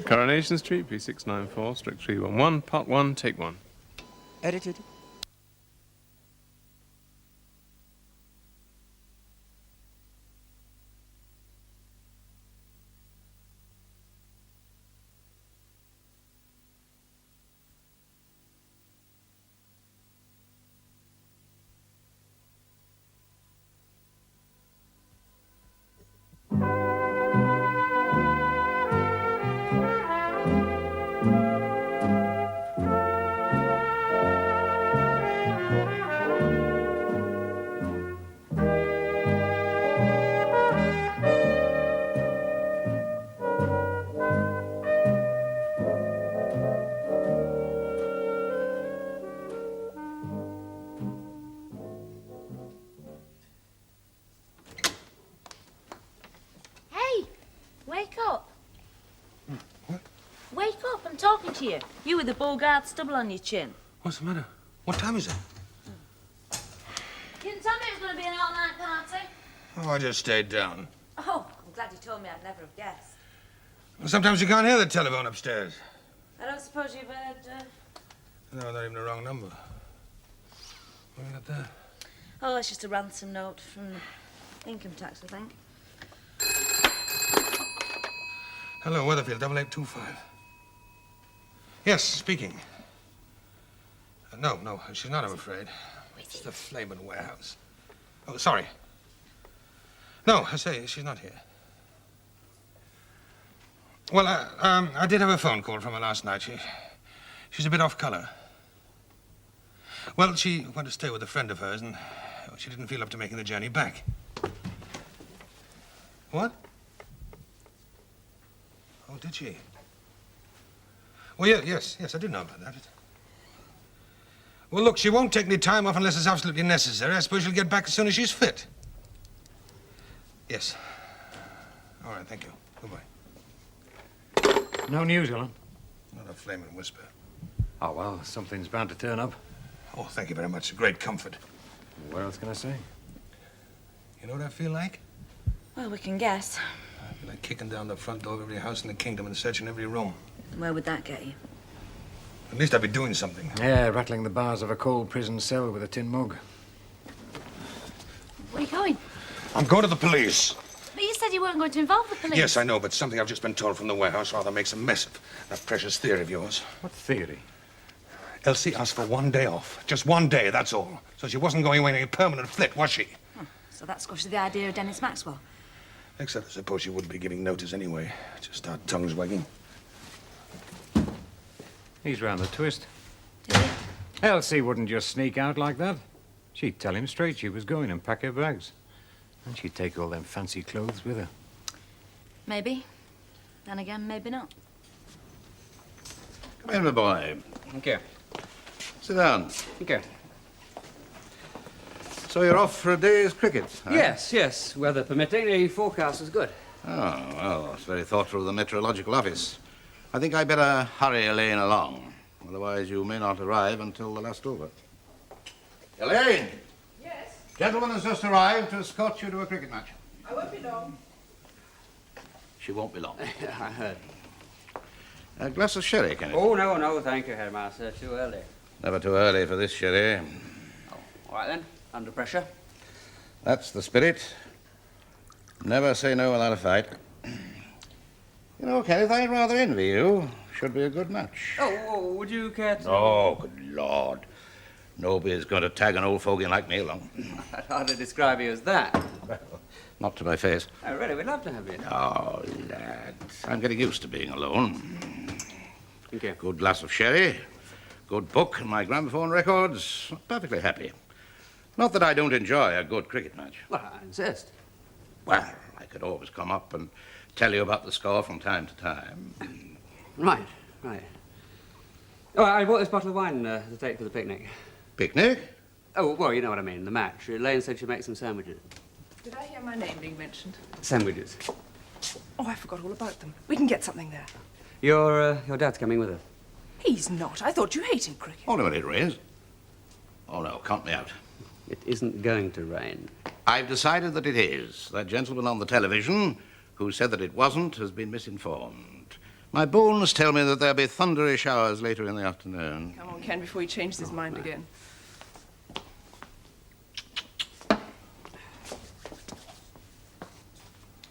Coronation Street, P694, strict 311, part 1, take 1. Edited. To you. You with the Beauregard stubble on your chin. What's the matter? What time is it? You didn't tell me it was going to be an all-night party. Oh, I just stayed down. Oh, I'm glad you told me. I'd never have guessed. Well, sometimes you can't hear the telephone upstairs. I don't suppose you've heard, No, not even the wrong number. What have you got there? Oh, it's just a ransom note from income tax, I think. Hello, Weatherfield, 8825. Yes, speaking. No, she's not, I'm afraid. It's the flaming warehouse. Oh, sorry. No, I say, she's not here. Well, I did have a phone call from her last night. She's a bit off color. Well, she went to stay with a friend of hers, and she didn't feel up to making the journey back. What? Oh, did she? Well, yes, I did know about that. Well, look, she won't take any time off unless it's absolutely necessary. I suppose she'll get back as soon as she's fit. Yes. All right, thank you. Goodbye. No news, Ellen? Not a flaming whisper. Oh, well, something's bound to turn up. Oh, thank you very much. A great comfort. What else can I say? You know what I feel like? Well, we can guess. I feel like kicking down the front door of every house in the kingdom and searching every room. Where would that get you? At least I'd be doing something. Yeah, rattling the bars of a cold prison cell with a tin mug. Where are you going? I'm going to the police. But you said you weren't going to involve the police. Yes, I know, but something I've just been told from the warehouse rather makes a mess of that precious theory of yours. What theory? Elsie asked for 1 day off. Just 1 day, that's all. So she wasn't going away in a permanent flit, was she? Oh, so that squashes the idea of Dennis Maxwell. Except I suppose she wouldn't be giving notice anyway. Just start tongues wagging. He's round the twist. Is he? Elsie wouldn't just sneak out like that. She'd tell him straight she was going and pack her bags. And she'd take all them fancy clothes with her. Maybe. Then again, maybe not. Come in, my boy. Thank you. Sit down. Thank you. So you're off for a day's cricket, huh? Yes. Weather permitting, the forecast is good. Oh, well, it's very thoughtful of the Meteorological Office. I think I'd better hurry Elaine along. Otherwise, you may not arrive until the last over. Elaine! Yes? Gentleman has just arrived to escort you to a cricket match. I won't be long. She won't be long. I heard. A glass of sherry, Kenneth? Oh, no, thank you, Headmaster. Too early. Never too early for this sherry. Oh, all right then. Under pressure. That's the spirit. Never say no without a fight. You know, Kenneth, I rather envy you. Should be a good match. Oh, would you care to... Oh, good Lord. Nobody's going to tag an old fogey like me along. I'd hardly describe you as that. Well, not to my face. Oh, really, we'd love to have you. Oh, lad. I'm getting used to being alone. Thank you. Good glass of sherry, good book, and my gramophone records. Perfectly happy. Not that I don't enjoy a good cricket match. Well, I insist. Well, I could always come up and tell you about the score from time to time. Right. Oh, I bought this bottle of wine to take to the picnic. Picnic? Oh, well, you know what I mean, the match. Elaine said she'd make some sandwiches. Did I hear my name being mentioned? Sandwiches. Oh, I forgot all about them. We can get something there. Your dad's coming with us. He's not. I thought you hated cricket. Oh, no, it rains. Oh, no, count me out. It isn't going to rain. I've decided that it is. That gentleman on the television who said that it wasn't has been misinformed. My bones tell me that there'll be thundery showers later in the afternoon. Come on, Ken, before he changes his mind again.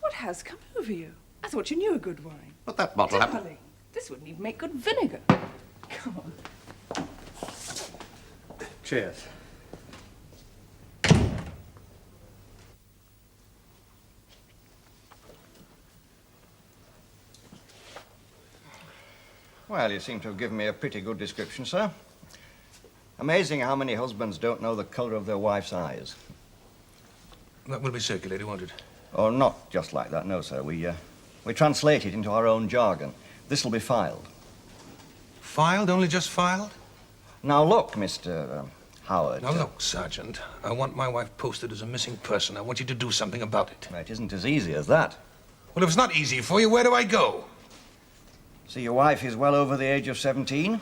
What has come over you? I thought you knew a good wine. But that bottle happened. Darling, this wouldn't even make good vinegar. Come on. Cheers. Well, you seem to have given me a pretty good description, sir. Amazing how many husbands don't know the colour of their wife's eyes. That will be circulated, won't it? Oh, not just like that, no, sir. We translate it into our own jargon. This'll be filed. Filed? Only just filed? Now, look, Mr. Howard. Now, look, Sergeant. I want my wife posted as a missing person. I want you to do something about it. It isn't as easy as that. Well, if it's not easy for you, where do I go? See, your wife is well over the age of 17,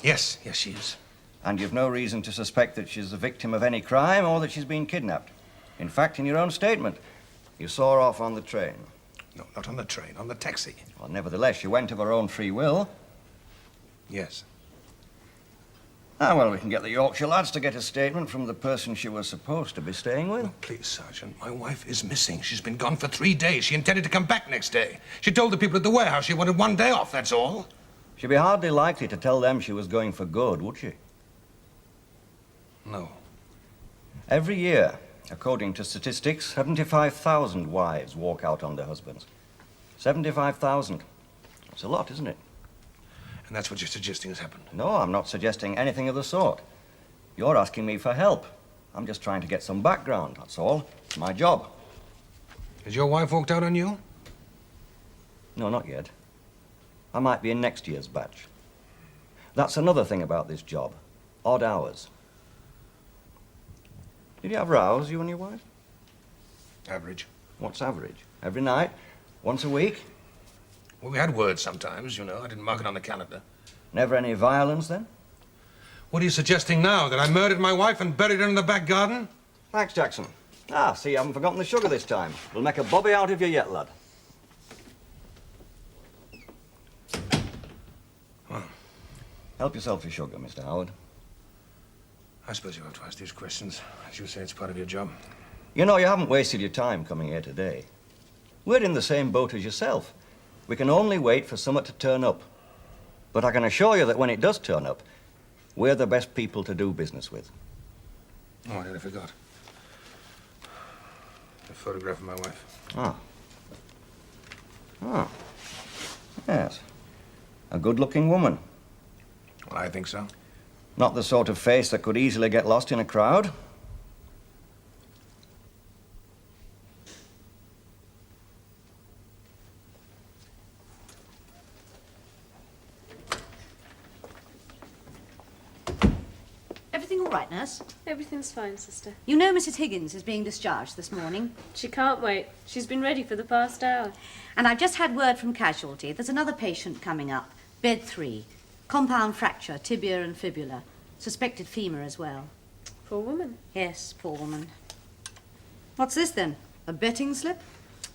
Yes, she is. and you've no reason to suspect that she's the victim of any crime or that she's been kidnapped. In fact, in your own statement, you saw her off on the train. No, not on the train, on the taxi. Well, nevertheless, she went of her own free will. Yes. Ah, well, we can get the Yorkshire lads to get a statement from the person she was supposed to be staying with. Oh, please, Sergeant, my wife is missing. She's been gone for 3 days. She intended to come back next day. She told the people at the warehouse she wanted 1 day off, that's all. She'd be hardly likely to tell them she was going for good, would she? No. Every year, according to statistics, 75,000 wives walk out on their husbands. 75,000. That's a lot, isn't it? And that's what you're suggesting has happened. No, I'm not suggesting anything of the sort. You're asking me for help. I'm just trying to get some background, that's all. It's my job. Has your wife walked out on you? No, not yet. I might be in next year's batch. That's another thing about this job. Odd hours. Did you have rows, you and your wife? Average. What's average? Every night? Once a week? Well, we had words sometimes, you know. I didn't mark it on the calendar. Never any violence, then? What are you suggesting now? That I murdered my wife and buried her in the back garden? Thanks, Jackson. Ah, see, you haven't forgotten the sugar this time. We'll make a bobby out of you yet, lad. Well, Help yourself to sugar, Mr. Howard. I suppose you have to ask these questions. As you say, it's part of your job. You know, you haven't wasted your time coming here today. We're in the same boat as yourself. We can only wait for something to turn up. But I can assure you that when it does turn up, we're the best people to do business with. Oh, I nearly forgot. A photograph of my wife. Ah. Ah. Yes. A good-looking woman. Well, I think so. Not the sort of face that could easily get lost in a crowd. Everything all right, nurse? Everything's fine, sister. You know Mrs. Higgins is being discharged this morning. She can't wait. She's been ready for the past hour. And I've just had word from casualty. There's another patient coming up. Bed 3. Compound fracture, tibia and fibula. Suspected femur as well. Poor woman. Yes, poor woman. What's this then? A betting slip?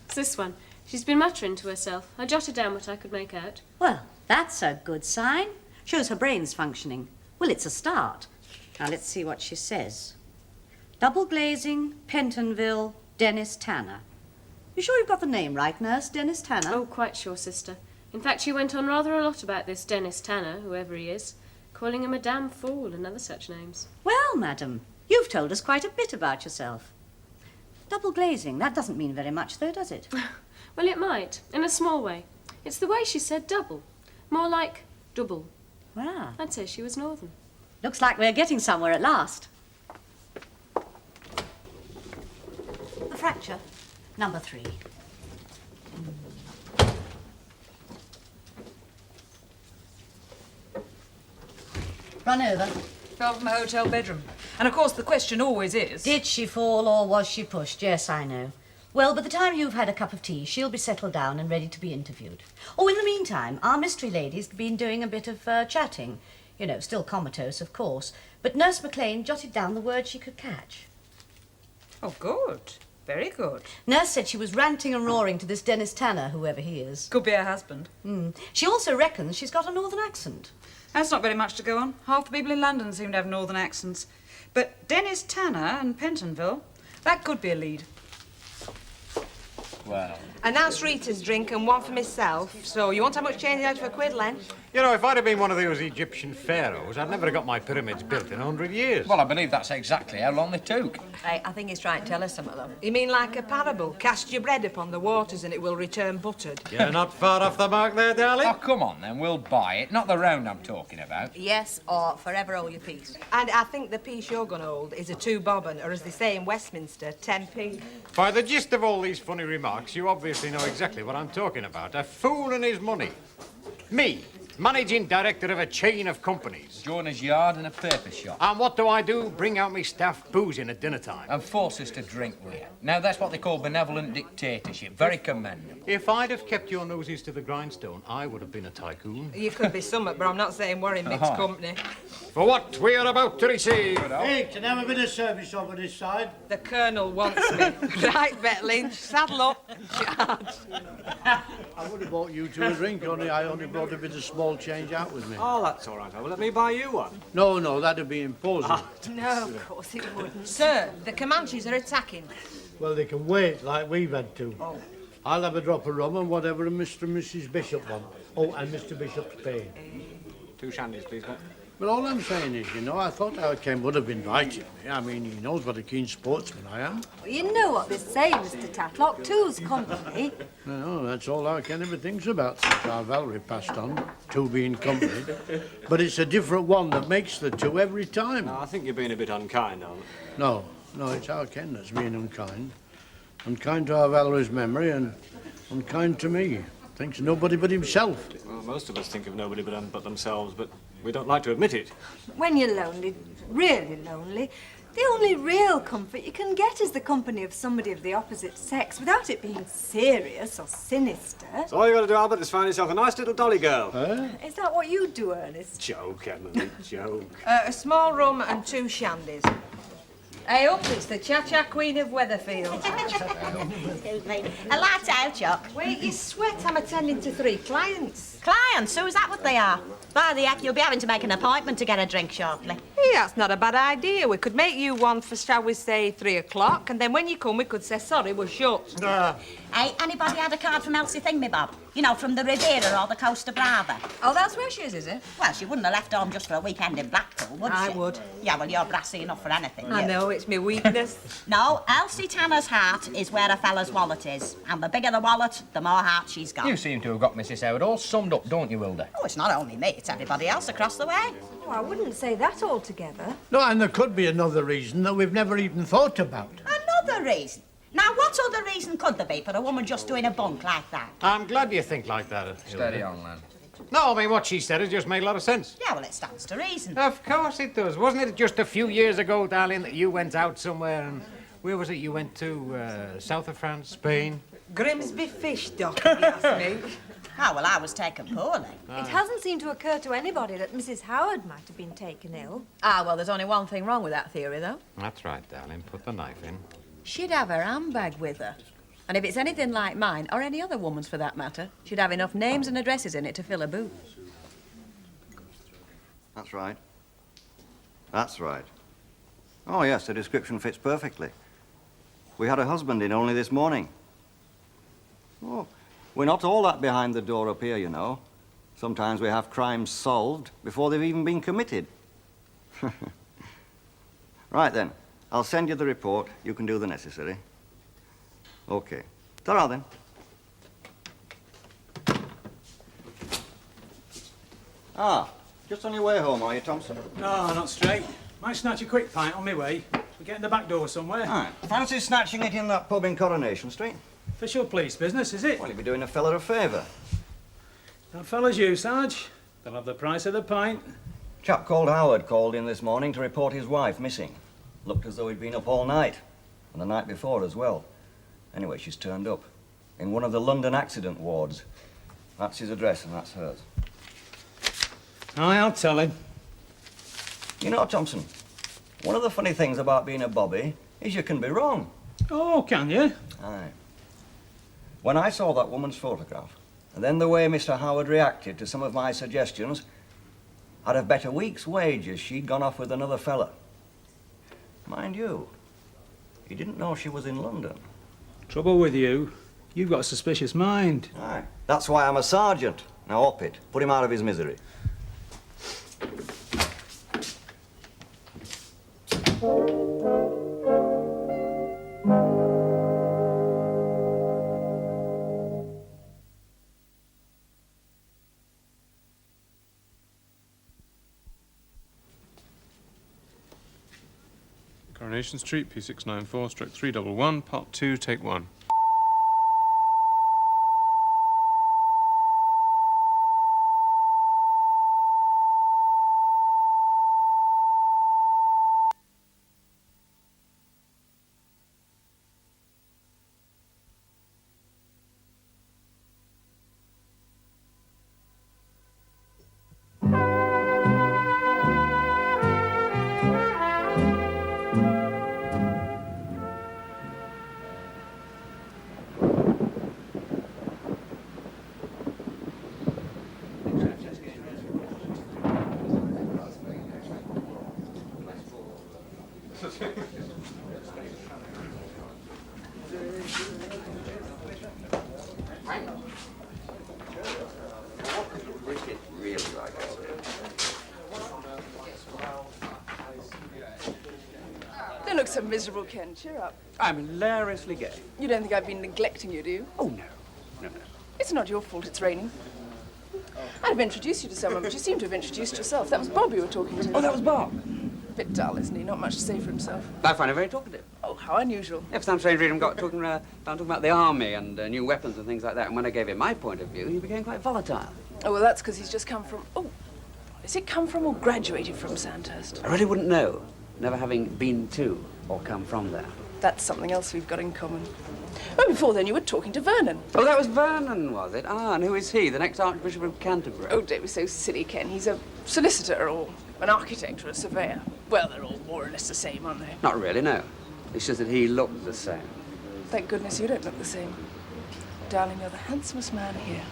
It's this one. She's been muttering to herself. I jotted down what I could make out. Well, that's a good sign. Shows her brain's functioning. Well, it's a start. Now, let's see what she says. Double glazing, Pentonville, Dennis Tanner. You sure you've got the name right, nurse? Dennis Tanner? Oh, quite sure, sister. In fact, she went on rather a lot about this Dennis Tanner, whoever he is, calling him a damn fool and other such names. Well, madam, you've told us quite a bit about yourself. Double glazing, that doesn't mean very much, though, does it? Well, it might, in a small way. It's the way she said double. More like double. Wow. I'd say she was northern. Looks like we're getting somewhere at last. A fracture, number 3. Run over. Fell from a hotel bedroom. And of course the question always is... Did she fall or was she pushed? Yes, I know. Well, by the time you've had a cup of tea, she'll be settled down and ready to be interviewed. Oh, in the meantime, our mystery lady's been doing a bit of chatting. You know, still comatose, of course. But Nurse McLean jotted down the words she could catch. Oh, good. Very good. Nurse said she was ranting and roaring to this Dennis Tanner, whoever he is. Could be her husband. She also reckons she's got a northern accent. That's not very much to go on. Half the people in London seem to have northern accents. But Dennis Tanner and Pentonville, that could be a lead. Well. And that's Rita's drink and one for myself. So you won't have much change out for a quid, Len? You know, if I'd have been one of those Egyptian pharaohs, I'd never have got my pyramids built in 100 years. Well, I believe that's exactly how long they took. I think he's trying to tell us something, though. You mean like a parable? Cast your bread upon the waters and it will return buttered. You're not far off the mark there, darling. Oh, come on then, we'll buy it. Not the round I'm talking about. Yes, or forever hold your peace. And I think the piece you're going to hold is a 2 bobbin, or as they say in Westminster, 10p. By the gist of all these funny remarks, you obviously know exactly what I'm talking about. A fool and his money. Me, managing director of a chain of companies. Joiner's yard and a paper shop. And what do? Bring out me staff boozing at dinner time. And force us to drink with you. Now, that's what they call benevolent dictatorship. Very commendable. If I'd have kept your noses to the grindstone, I would have been a tycoon. You could be somewhat, but I'm not saying we're in mixed company. For what we are about to receive. Hey, can I have a bit of service over this side? The Colonel wants me. Right, Bet Lynch, saddle up and charge. I would have bought you two a drink, only I only brought a bit of small change out with me. Oh, that's all right. Well, let me buy you one. No, that'd be imposing. No, of course it wouldn't. Sir, the Comanches are attacking. Well, they can wait like we've had to. Oh. I'll have a drop of rum and whatever Mr. and Mrs. Bishop want. Oh, and Mr. Bishop's paying. 2 shandies, please, mate. Well, all I'm saying is, you know, I thought our Ken would have invited me. I mean, he knows what a keen sportsman I am. Well, you know what they say, Mr. Tatlock. Two's company. No, that's all our Ken ever thinks about since our Valerie passed on, 2 being company. But it's a different one that makes the 2 every time. No, I think you're being a bit unkind, aren't you? No, it's our Ken that's being unkind. Unkind to our Valerie's memory and unkind to me. Thinks nobody but himself. Well, most of us think of nobody but themselves, but we don't like to admit it. When you're lonely, really lonely, the only real comfort you can get is the company of somebody of the opposite sex without it being serious or sinister. So all you got to do, Albert, is find yourself a nice little dolly girl. Is that what you do, Ernest? Joke, Emily, joke. A small rum and 2 shandies. Hey, up, it's the Cha-Cha Queen of Weatherfield. Excuse me. A light ale, Chuck. Wait, you sweat. I'm attending to 3 clients. Clients? Who's that what they are? By the heck, you'll be having to make an appointment to get a drink shortly. Hey, that's not a bad idea. We could make you one for, shall we say, 3 o'clock, and then when you come, we could say, sorry, we're shut. Hey, anybody had a card from Elsie Thingmybob? You know, from the Riviera or the Coast of Brava? Oh, that's where she is it? Well, she wouldn't have left home just for a weekend in Blackpool, would she? I would. Yeah, well, you're brassy enough for anything. I you. know, it's my weakness. No, Elsie Tanner's heart is where a fella's wallet is. And the bigger the wallet, the more heart she's got. You seem to have got Mrs. Howard all summed up, don't you, Hilda? Oh, it's not only me, it's everybody else across the way. Oh, I wouldn't say that altogether. No, and there could be another reason that we've never even thought about. Another reason? Now, what other reason could there be for a woman just doing a bunk like that? I'm glad you think like that, Hilda. Steady on, Lan. No, I mean, what she said has just made a lot of sense. Yeah, well, it stands to reason. Of course it does. Wasn't it just a few years ago, darling, that you went out somewhere and... Where was it you went to? South of France, Spain? Grimsby fish dock, if you ask me. Oh, well, I was taken poorly. It hasn't seemed to occur to anybody that Mrs. Howard might have been taken ill. Ah, well, there's only one thing wrong with that theory, though. That's right, darling. Put the knife in. She'd have her handbag with her. And if it's anything like mine, or any other woman's for that matter, she'd have enough names and addresses in it to fill a boot. That's right. That's right. Oh, yes, the description fits perfectly. We had a husband in only this morning. Oh, we're not all that behind the door up here, you know. Sometimes we have crimes solved before they've even been committed. Right then, I'll send you the report. You can do the necessary. Okay. Ta-ra then. Ah, just on your way home, are you, Thompson? No, not straight. Might snatch a quick pint on my way. We get in the back door somewhere. Right. Fancy snatching it in that pub in Coronation Street? Official police business, is it? Well, you'd be doing a fella a favour. That fella's you, Sarge. They'll have the price of the pint. Chap called Howard called in this morning to report his wife missing. Looked as though he'd been up all night, and the night before as well. Anyway, she's turned up in one of the London accident wards. That's his address and that's hers. Aye, I'll tell him. You know, Thompson, one of the funny things about being a bobby is you can be wrong. Oh, can you? Aye. When I saw that woman's photograph, and then the way Mr. Howard reacted to some of my suggestions, I'd have bet a week's wages she'd gone off with another fella. Mind you, he didn't know she was in London. Trouble with you, you've got a suspicious mind. Aye. That's why I'm a sergeant. Now up it. Put him out of his misery. Coronation Street, P694/311, Part 2, Take 1. Don't look so miserable, Ken. Cheer up. I'm hilariously gay. You don't think I've been neglecting you, do you? Oh, no. No. It's not your fault it's raining. I'd have introduced you to someone, but you seem to have introduced yourself. That was Bob you were talking to. Oh, that was Bob. Bit dull, isn't he? Not much to say for himself. I find him very talkative. Oh, how unusual. Yeah, for some strange reason, got talking about the army and new weapons and things like that. And when I gave him my point of view, he became quite volatile. Oh, well, that's because he's just come from... Oh, has he come from or graduated from Sandhurst? I really wouldn't know, never having been to or come from there. That's something else we've got in common. Well, before then you were talking to Vernon. Oh, that was Vernon, was it? Ah, and who is he? The next Archbishop of Canterbury? Oh, don't be so silly, Ken. He's a solicitor or an architect or a surveyor. Well, they're all more or less the same, aren't they? Not really, no. It's just that he looked the same. Thank goodness you don't look the same. Darling, you're the handsomest man here.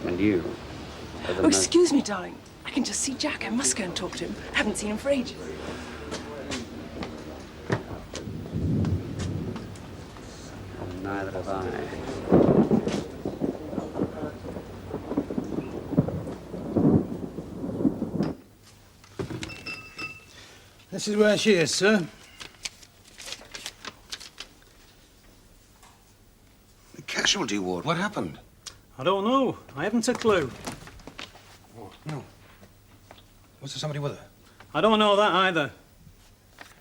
And you are the Oh, most... excuse me, darling. I can just see Jack. I must go and talk to him. I haven't seen him for ages. Neither have I. This is where she is, sir. The casualty ward. What happened? I don't know. I haven't a clue. Oh, no. Was there somebody with her? I don't know that either.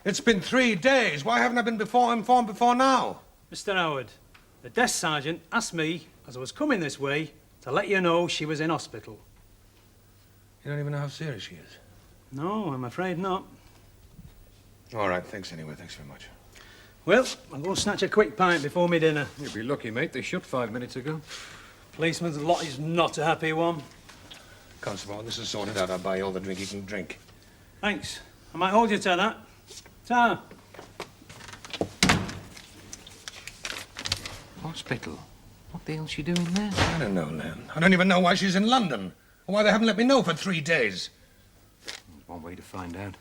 It's been 3 days. Why haven't I been informed before now? Mr. Howard, the desk sergeant asked me, as I was coming this way, to let you know she was in hospital. You don't even know how serious she is. No, I'm afraid not. All right, thanks anyway. Thanks very much. Well, I'll go snatch a quick pint before me dinner. You'll be lucky, mate. They shut 5 minutes ago. Policeman's lot is not a happy one. Constable, when this is sorted out, I'll buy you all the drink you can drink. Thanks. I might hold you to that. Ta. Hospital? What the hell's she doing there? I don't know, Len. I don't even know why she's in London. Or why they haven't let me know for 3 days. There's one way to find out.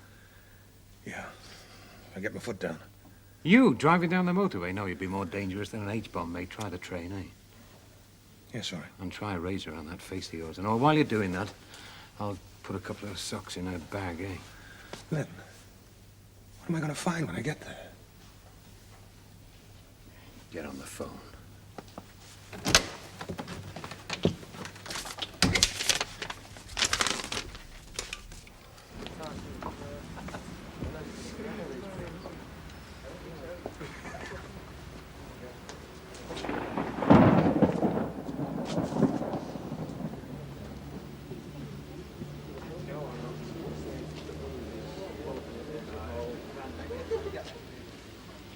Yeah. I get my foot down. You driving down the motorway? No, you'd be more dangerous than an H-bomb, mate. Try the train, eh? Yeah, sorry. And try a razor on that face of yours. And while you're doing that, I'll put a couple of socks in her bag, eh? Len, what am I going to find when I get there? Get on the phone.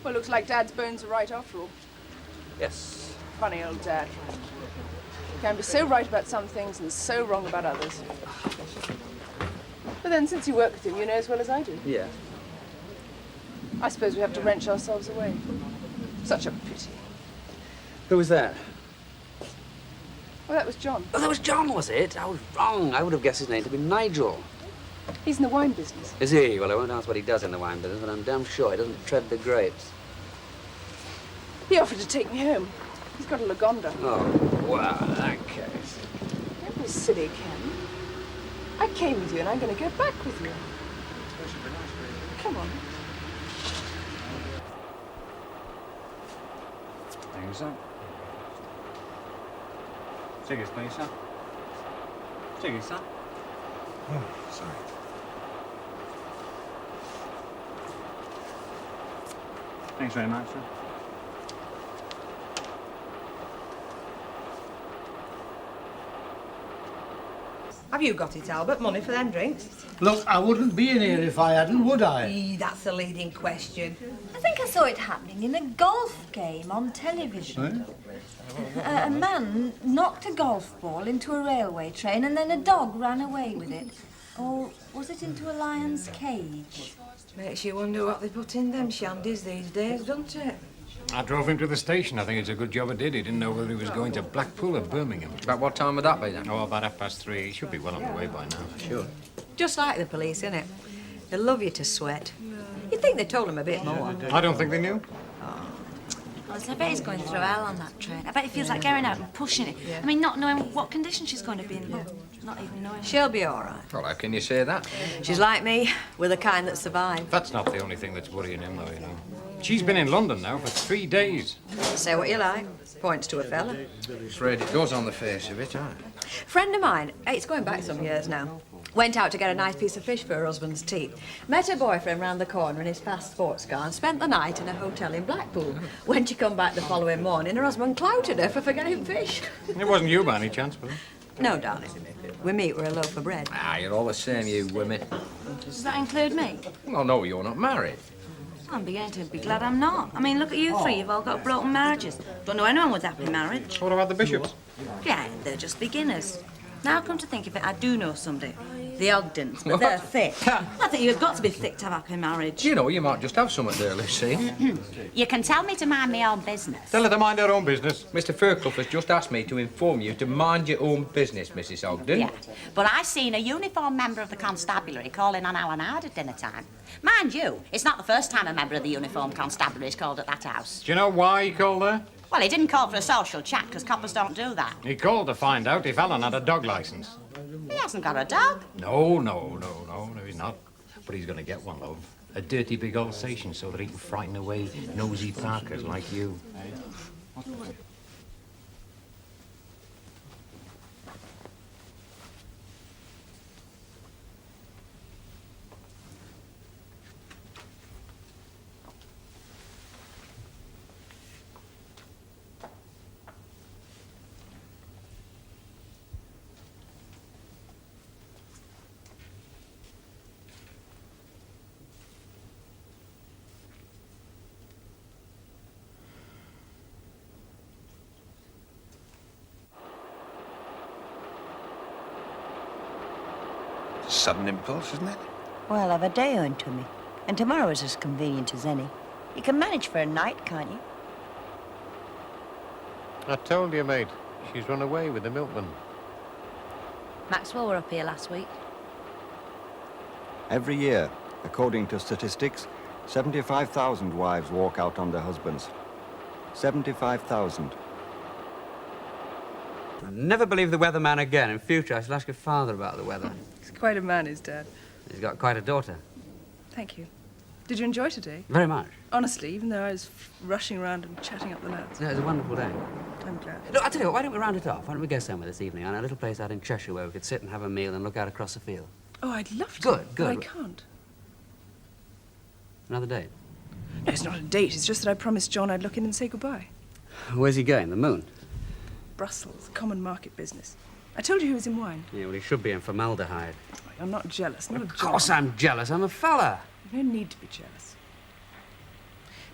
Well, looks like Dad's bones are right after all. Yes. Funny old Dad. Can be so right about some things and so wrong about others. But then, since you work with him, you know as well as I do. Yeah. I suppose we have to wrench ourselves away. Such a pity. Who was that? Oh, that was John. Oh, that was John, was it? I was wrong. I would have guessed his name to be Nigel. He's in the wine business. Is he? Well, I won't ask what he does in the wine business, but I'm damn sure he doesn't tread the grapes. He offered to take me home. He's got a Lagonda. Oh, well, in that case. Don't be silly, Ken. I came with you and I'm going to go back with you. Come on. Thank you, sir. Tickets, please, sir. Tickets, sir. Oh, sorry. Thanks very much, sir. Have you got it, Albert? Money for them drinks? Look, I wouldn't be in here if I hadn't, would I? That's a leading question. I think I saw it happening in a golf game on television. A man knocked a golf ball into a railway train and then a dog ran away with it. Or was it into a lion's cage? Makes you wonder what they put in them shandies these days, doesn't it? I drove him to the station. I think it's a good job I did. He didn't know whether he was going to Blackpool or Birmingham. About what time would that be, then? Oh, about 3:30. He should be well on the way by now. Sure. Just like the police, innit? They love you to sweat. You'd think they told him a bit more. I don't think they knew. I bet he's going through hell on that train. I bet he feels like going out and pushing it. I mean, not knowing what condition she's going to be in. Not even knowing. She'll be all right. Well, how can you say that? She's like me, we're the kind that survive. That's not the only thing that's worrying him, though, you know. She's been in London now for 3 days. Say what you like. Points to a fella. Afraid it does on the face of it, aye. Friend of mine, it's going back some years now, went out to get a nice piece of fish for her husband's tea. Met her boyfriend round the corner in his fast sports car and spent the night in a hotel in Blackpool. When she come back the following morning, her husband clouted her for forgetting fish. It wasn't you by any chance, was it? No, darling. We meet with a loaf of bread. Ah, you're all the same, you women. Does that include me? Well, no, you're not married. I'm beginning to be glad I'm not. I mean, look at you three. You've all got broken marriages. Don't know anyone with happy marriage. What about the bishops? Yeah, they're just beginners. Now, come to think of it, I do know somebody. The Ogdens, but they're thick. I think you've got to be thick to have happy marriage. You know, you might just have something there, Lucy. You can tell me to mind my own business. Tell her to mind her own business. Mr. Fairclough has just asked me to inform you to mind your own business, Mrs. Ogden. Yeah, but I seen a uniformed member of the constabulary calling on Alan Hard at dinner time. Mind you, it's not the first time a member of the uniformed constabulary's called at that house. Do you know why he called her? Well, he didn't call for a social chat, because coppers don't do that. He called to find out if Alan had a dog licence. He hasn't got a dog. No, he's not. But he's going to get one, love. A dirty big Alsatian so that he can frighten away nosy Parkers like you. Sudden impulse, isn't it? Well, I've a day earned to me, and tomorrow is as convenient as any. You can manage for a night, can't you? I told you, mate. She's run away with the milkman. Maxwell were up here last week. Every year, according to statistics, 75,000 wives walk out on their husbands. 75,000. I'll never believe the weatherman again. In future, I shall ask your father about the weather. He's quite a man, his dad. He's got quite a daughter. Thank you. Did you enjoy today? Very much. Honestly, even though I was rushing around and chatting up the lads. Yeah, it was a wonderful day. I'm glad. Look, I tell you what, why don't we round it off? Why don't we go somewhere this evening on a little place out in Cheshire where we could sit and have a meal and look out across the field? Oh, I'd love to. Good. But I can't. Another date? No, it's not a date. It's just that I promised John I'd look in and say goodbye. Where's he going? The moon? Brussels, common market business. I told you he was in wine. Yeah, well, he should be in formaldehyde. I'm not jealous. Not Of course I'm jealous. I'm a fella. No need to be jealous.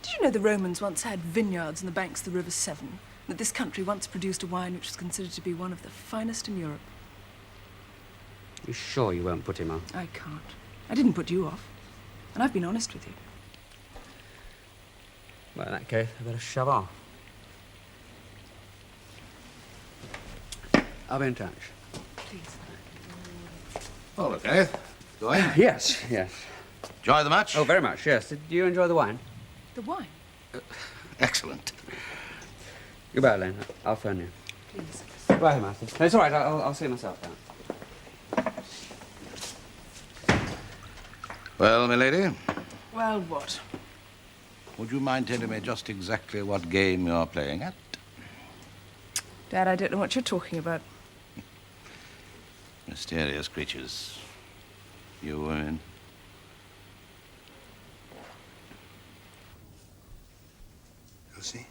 Did you know the Romans once had vineyards on the banks of the River Severn? That this country once produced a wine which was considered to be one of the finest in Europe? You sure you won't put him on? I can't. I didn't put you off. And I've been honest with you. Well, in that case, I better shove off. I'll be in touch. Oh, look, Kenneth. Going? Yes, yes. Enjoy the match? Oh, very much, yes. Did you enjoy the wine? The wine? Excellent. Goodbye, Elaine. I'll phone you. Please. Goodbye, Martha. No, it's all right. I'll see myself down. Well, milady, Well, what? would you mind telling me just exactly what game you're playing at? Dad, I don't know what you're talking about. Mysterious creatures. You women. Elsie?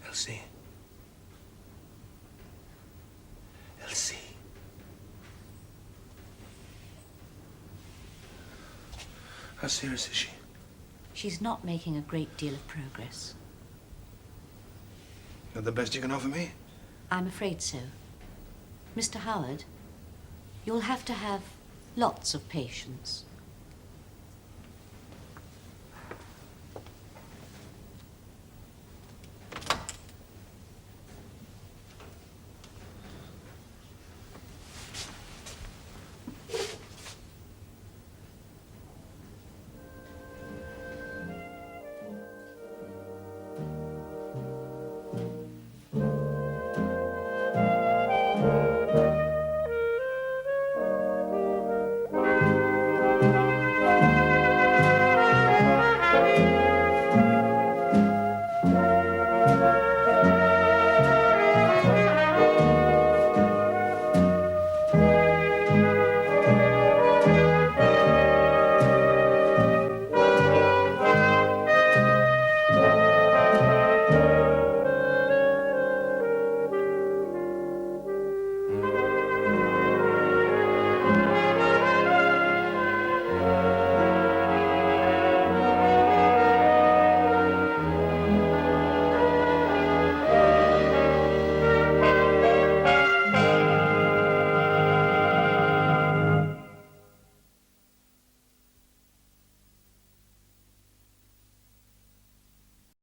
Elsie? Elsie? How serious is she? She's not making a great deal of progress. Not the best you can offer me? I'm afraid so. Mr. Howard, you'll have to have lots of patience.